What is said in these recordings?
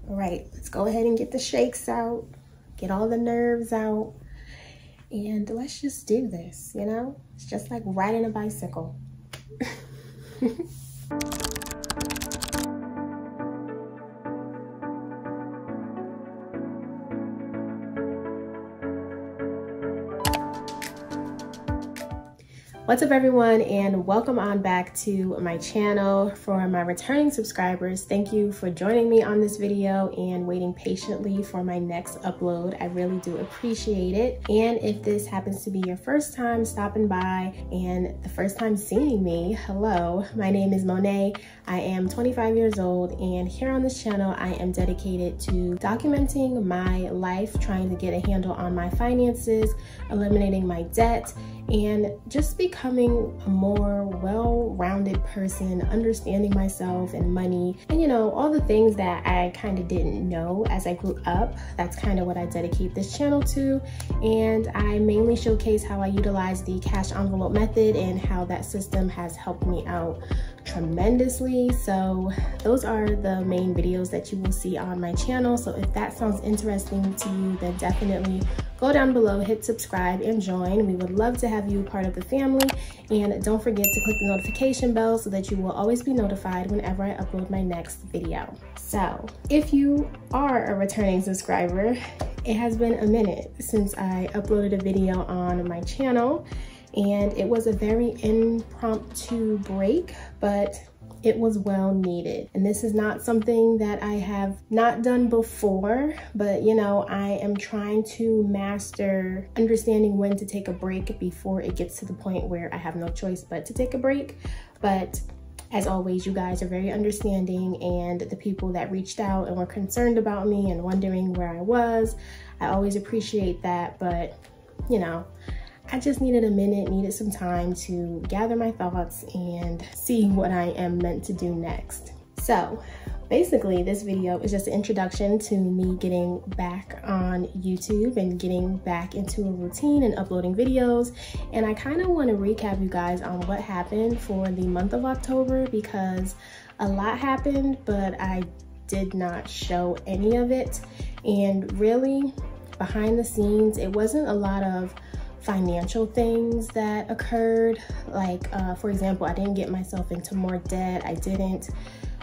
All right, let's go ahead and get the shakes out, get all the nerves out, and let's just do this, you know? It's just like riding a bicycle. What's up everyone, and welcome on back to my channel. For my returning subscribers, thank you for joining me on this video and waiting patiently for my next upload. I really do appreciate it. And if this happens to be your first time stopping by and the first time seeing me, hello, my name is Monet. I am 25 years old, and here on this channel I am dedicated to documenting my life, trying to get a handle on my finances, eliminating my debt, and just becoming a more well-rounded person, understanding myself and money, and you know, all the things that I kind of didn't know as I grew up. That's kind of what I dedicate this channel to. And I mainly showcase how I utilize the cash envelope method and how that system has helped me out tremendously. So those are the main videos that you will see on my channel. So if that sounds interesting to you, then definitely go down below, hit subscribe and join. We would love to have you part of the family. And don't forget to click the notification bell so that you will always be notified whenever I upload my next video. So if you are a returning subscriber, it has been a minute since I uploaded a video on my channel, and it was a very impromptu break, but it was well needed. And this is not something that I have not done before, but you know, I am trying to master understanding when to take a break before it gets to the point where I have no choice but to take a break. But as always, you guys are very understanding, and the people that reached out and were concerned about me and wondering where I was, I always appreciate that. But you know, I just needed a minute, needed some time to gather my thoughts and see what I am meant to do next. So basically this video is just an introduction to me getting back on YouTube and getting back into a routine and uploading videos. And I kind of want to recap you guys on what happened for the month of October, because a lot happened, but I did not show any of it. And really, behind the scenes, it wasn't a lot of financial things that occurred. Like for example, I didn't get myself into more debt. I didn't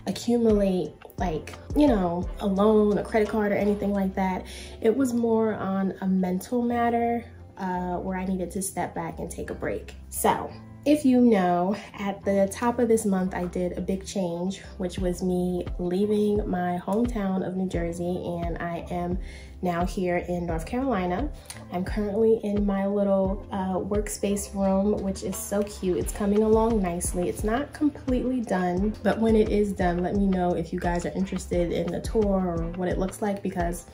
accumulate, like, you know, a loan, a credit card, or anything like that. It was more on a mental matter where I needed to step back and take a break. So if you know, at the top of this month, I did a big change, which was me leaving my hometown of New Jersey, and I am now here in North Carolina. I'm currently in my little workspace room, which is so cute. It's coming along nicely. It's not completely done, but when it is done, let me know if you guys are interested in the tour or what it looks like, because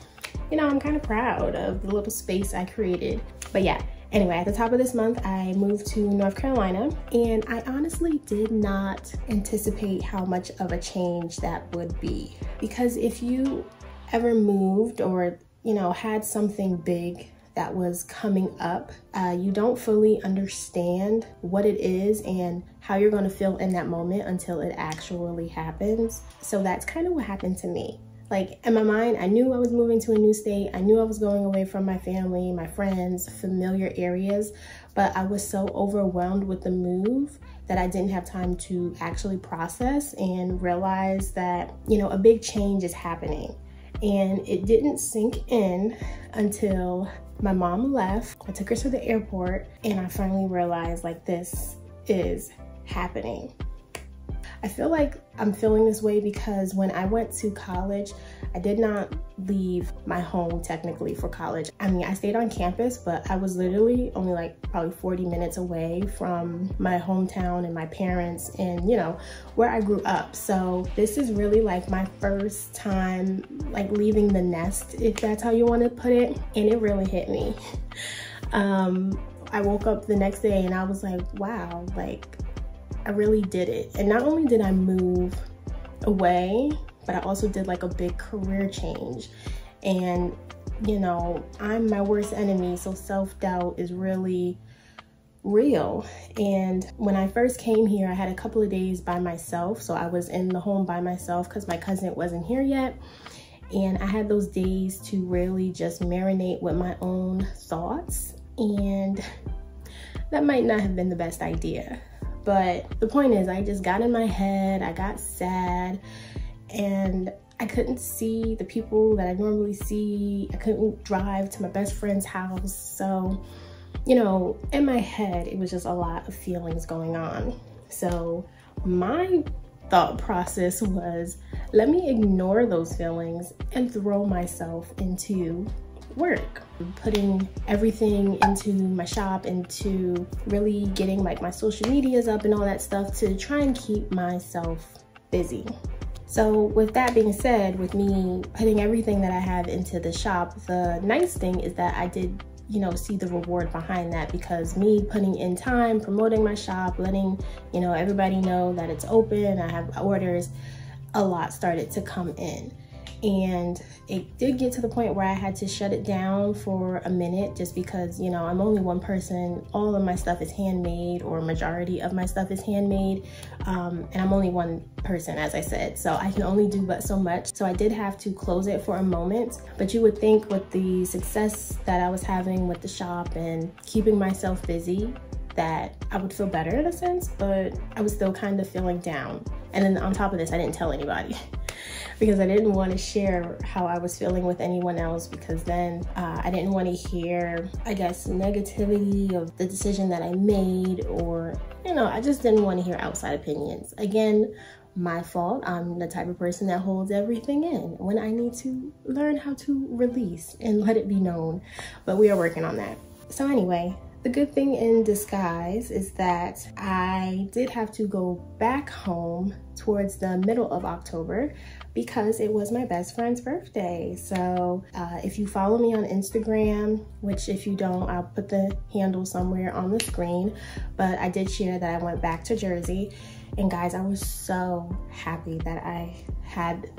you know, I'm kind of proud of the little space I created. But yeah. Anyway, at the top of this month, I moved to North Carolina, and I honestly did not anticipate how much of a change that would be. Because if you ever moved or, you know, had something big that was coming up, you don't fully understand what it is and how you're going to feel in that moment until it actually happens. So that's kind of what happened to me. Like, in my mind, I knew I was moving to a new state. I knew I was going away from my family, my friends, familiar areas, but I was so overwhelmed with the move that I didn't have time to actually process and realize that, you know, a big change is happening. And it didn't sink in until my mom left. I took her to the airport, and I finally realized, like, this is happening. I feel like I'm feeling this way because when I went to college, I did not leave my home technically for college. I mean, I stayed on campus, but I was literally only like probably 40 minutes away from my hometown and my parents and, you know, where I grew up. So this is really like my first time like leaving the nest, if that's how you want to put it. And it really hit me. I woke up the next day and I was like, wow, like, I really did it. And not only did I move away, but I also did like a big career change. And you know, I'm my worst enemy, so self-doubt is really real. And when I first came here, I had a couple of days by myself. So I was in the home by myself because my cousin wasn't here yet. And I had those days to really just marinate with my own thoughts, and that might not have been the best idea. But the point is, I just got in my head, I got sad, and I couldn't see the people that I normally see. I couldn't drive to my best friend's house. So, you know, in my head, it was just a lot of feelings going on. So my thought process was, let me ignore those feelings and throw myself into work, putting everything into my shop, into really getting like my social medias up and all that stuff to try and keep myself busy. So with that being said, with me putting everything that I have into the shop, the nice thing is that I did, you know, see the reward behind that, because me putting in time, promoting my shop, letting, you know, everybody know that it's open, I have orders, a lot started to come in. And it did get to the point where I had to shut it down for a minute, just because, you know, I'm only one person. All of my stuff is handmade, or majority of my stuff is handmade. And I'm only one person, as I said, so I can only do but so much. So I did have to close it for a moment. But you would think with the success that I was having with the shop and keeping myself busy, that I would feel better in a sense, but I was still kind of feeling down. And then on top of this, I didn't tell anybody because I didn't want to share how I was feeling with anyone else, because then I didn't want to hear, I guess, negativity of the decision that I made, or, you know, I just didn't want to hear outside opinions. Again, my fault. I'm the type of person that holds everything in when I need to learn how to release and let it be known, but we are working on that. So anyway, the good thing in disguise is that I did have to go back home towards the middle of October because it was my best friend's birthday. So if you follow me on Instagram, which if you don't, I'll put the handle somewhere on the screen, but I did share that I went back to Jersey. And guys, I was so happy that I had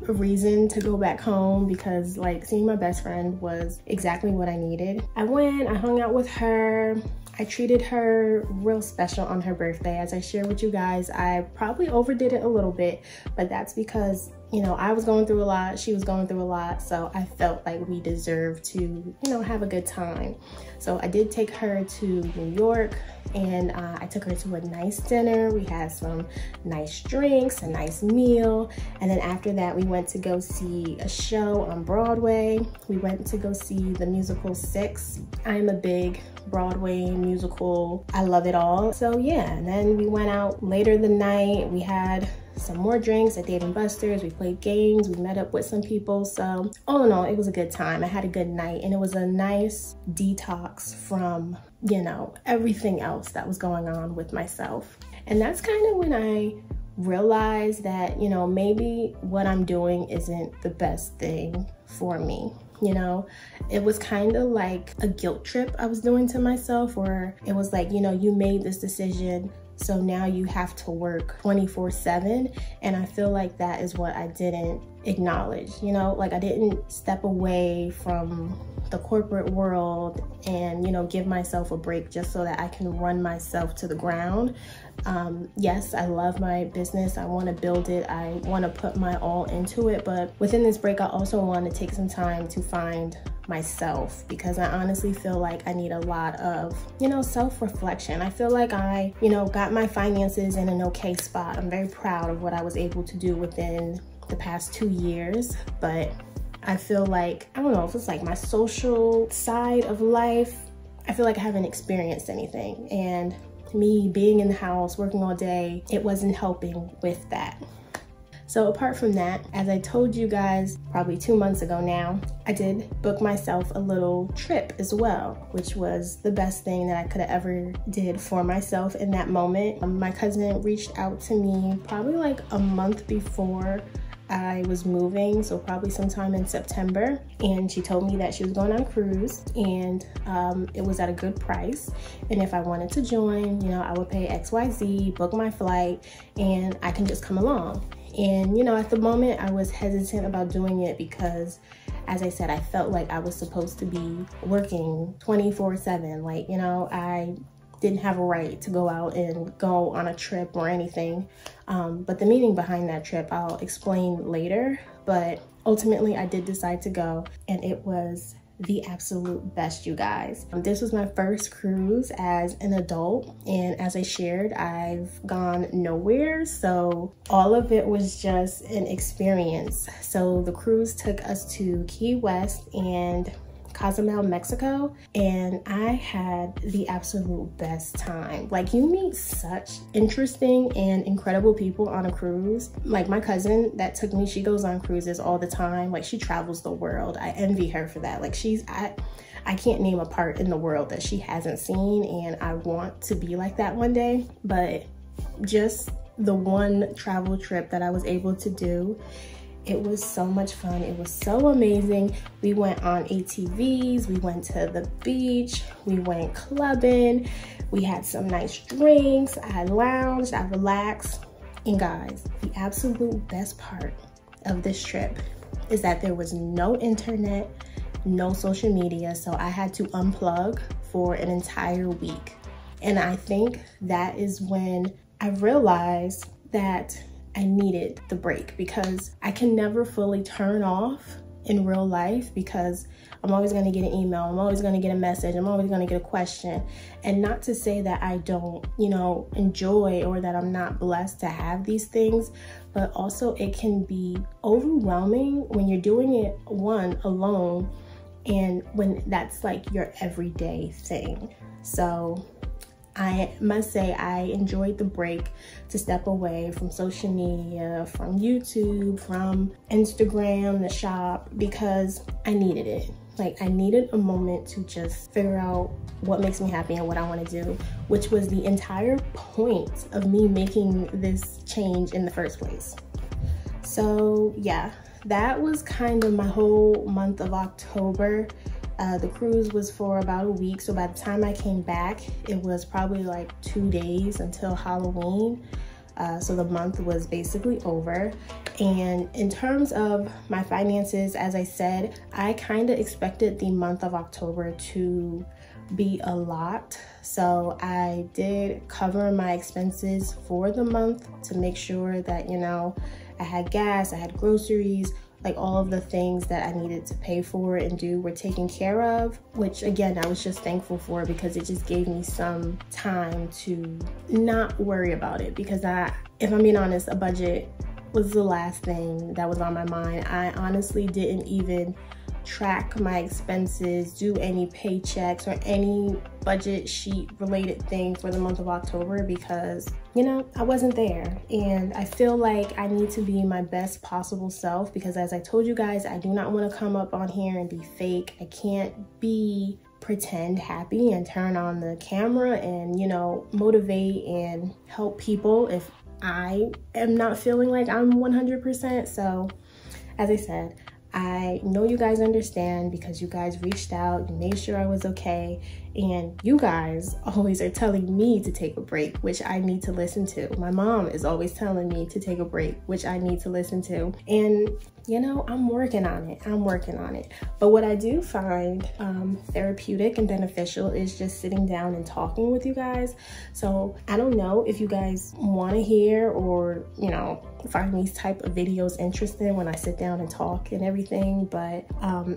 a reason to go back home, because like seeing my best friend was exactly what I needed. I went, I hung out with her, I treated her real special on her birthday. As I shared with you guys, I probably overdid it a little bit, but that's because, you know, I was going through a lot, she was going through a lot, so I felt like we deserved to, you know, have a good time. So I did take her to New York, and I took her to a nice dinner. We had some nice drinks, a nice meal, and then after that we went to go see a show on Broadway. We went to go see the musical Six. I'm a big Broadway musical, I love it all. So yeah, and then we went out later the night. We had some more drinks at Dave & Buster's. We played games, we met up with some people. So all in all, it was a good time. I had a good night, and it was a nice detox from, you know, everything else that was going on with myself. And that's kind of when I realized that, you know, maybe what I'm doing isn't the best thing for me. You know, it was kind of like a guilt trip I was doing to myself, where it was like, you know, you made this decision, so now you have to work 24/7. And I feel like that is what I didn't acknowledge, you know, like I didn't step away from the corporate world and, you know, give myself a break just so that I can run myself to the ground. Yes, I love my business. I want to build it. I want to put my all into it. But within this break, I also want to take some time to find myself, because I honestly feel like I need a lot of, you know, self-reflection. I feel like I, you know, got my finances in an okay spot. I'm very proud of what I was able to do within the past 2 years, but I feel like, I don't know if it's like my social side of life, I feel like I haven't experienced anything. And me being in the house, working all day, it wasn't helping with that. So apart from that, as I told you guys probably 2 months ago now, I did book myself a little trip as well, which was the best thing that I could have ever did for myself in that moment. My cousin reached out to me probably like a month before I was moving, so probably sometime in September, and she told me that she was going on a cruise, and it was at a good price, and if I wanted to join, you know, I would pay XYZ, book my flight, and I can just come along. And you know, at the moment I was hesitant about doing it because, as I said, I felt like I was supposed to be working 24/7. Like, you know, I didn't have a right to go out and go on a trip or anything. But the meaning behind that trip, I'll explain later. but ultimately I did decide to go, and it was the absolute best, you guys. This was my first cruise as an adult, and as I shared, I've gone nowhere, so all of it was just an experience. So the cruise took us to Key West and Cozumel, Mexico, and I had the absolute best time. Like, you meet such interesting and incredible people on a cruise. Like, my cousin that took me, she goes on cruises all the time. Like, she travels the world. I envy her for that. Like, I can't name a part in the world that she hasn't seen, and I want to be like that one day. But just the one travel trip that I was able to do, it was so much fun. It was so amazing. We went on ATVs, we went to the beach, we went clubbing, we had some nice drinks, I lounged, I relaxed. And guys, the absolute best part of this trip is that there was no internet, no social media, so I had to unplug for an entire week. And I think that is when I realized that I needed the break, because I can never fully turn off in real life, because I'm always going to get an email, I'm always going to get a message, I'm always going to get a question. And not to say that I don't, enjoy, or that I'm not blessed to have these things, but also it can be overwhelming when you're doing it alone, and when that's like your everyday thing. So I must say I enjoyed the break to step away from social media, from YouTube, from Instagram, the shop, because I needed it. Like, I needed a moment to just figure out what makes me happy and what I want to do, which was the entire point of me making this change in the first place. So yeah, that was kind of my whole month of October. The cruise was for about a week, so by the time I came back, it was probably like 2 days until Halloween. So the month was basically over. And in terms of my finances, as I said, I kind of expected the month of October to be a lot. So I did cover my expenses for the month to make sure that, I had gas, I had groceries, like all of the things that I needed to pay for and do were taken care of, which again, I was just thankful for, because it just gave me some time to not worry about it. Because if I'm being honest, a budget was the last thing that was on my mind. I honestly didn't even track my expenses, do any paychecks or any budget sheet related thing for the month of October, because I wasn't there. And I feel like I need to be my best possible self, because as I told you guys, I do not want to come up on here and be fake. I can't be pretend happy and turn on the camera and motivate and help people if I am not feeling like I'm 100%. So as I said, I know you guys understand, because you guys reached out, you made sure I was okay, and you guys always are telling me to take a break, which I need to listen to. My mom is always telling me to take a break, which I need to listen to. And I'm working on it. But what I do find therapeutic and beneficial is just sitting down and talking with you guys. So I don't know if you guys want to hear or, find these type of videos interesting when I sit down and talk and everything. But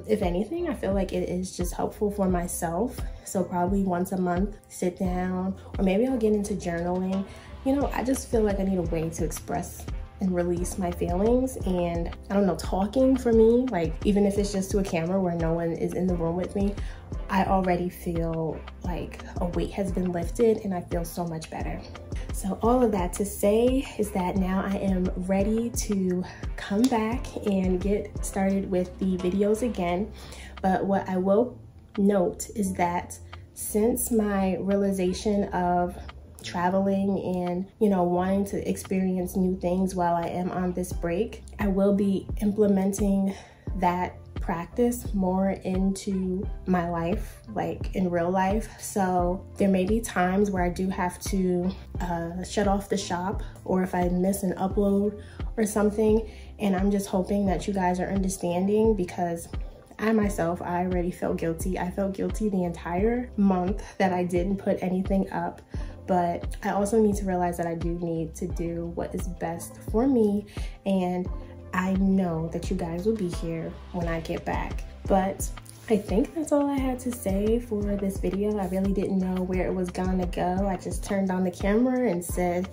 if anything, I feel like it is just helpful for myself. So probably once a month, sit down, or maybe I'll get into journaling. I just feel like I need a way to express and release my feelings. And I don't know, talking for me, like even if it's just to a camera where no one is in the room with me, I already feel like a weight has been lifted and I feel so much better. So all of that to say is that now I am ready to come back and get started with the videos again. But what I will note is that since my realization of traveling and wanting to experience new things while I am on this break, I will be implementing that practice more into my life, like in real life. So there may be times where I do have to shut off the shop, or if I miss an upload or something, and I'm just hoping that you guys are understanding, because I myself, I already felt guilty. I felt guilty the entire month that I didn't put anything up. But I also need to realize that I do need to do what is best for me. And I know that you guys will be here when I get back. But I think that's all I had to say for this video. I really didn't know where it was gonna go. I just turned on the camera and said,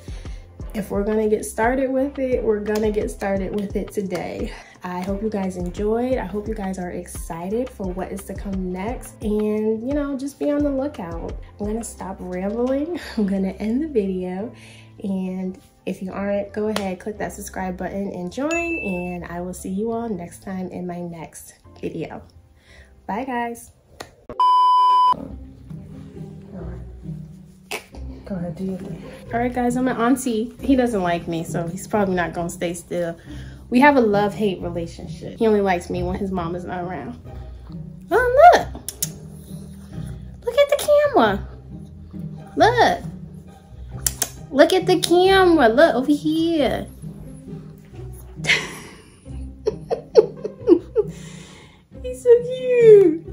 if we're gonna get started with it, we're gonna get started with it today. I hope you guys enjoyed. I hope you guys are excited for what is to come next. And, you know, just be on the lookout. I'm gonna stop rambling. I'm gonna end the video. And if you aren't, go ahead, click that subscribe button and join. And I will see you all next time in my next video. Bye, guys. Go ahead, do your thing. All right, guys, I'm an auntie. He doesn't like me, so he's probably not gonna stay still. We have a love-hate relationship. He only likes me when his mom is not around. Oh, look. Look at the camera. Look. Look at the camera. Look over here. He's so cute.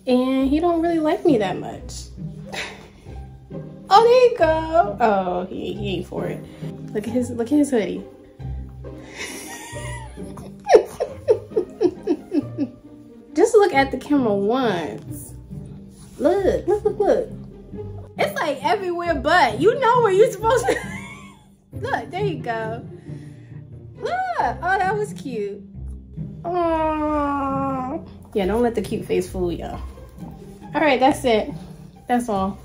And he don't really like me that much. Oh, there you go. Oh, he ain't for it. Look at his hoodie. Just look at the camera once. Look. It's like everywhere but. You know where you're supposed to. Look, there you go. Look. Oh, that was cute. Aww. Yeah, don't let the cute face fool y'all. All right, that's it. That's all.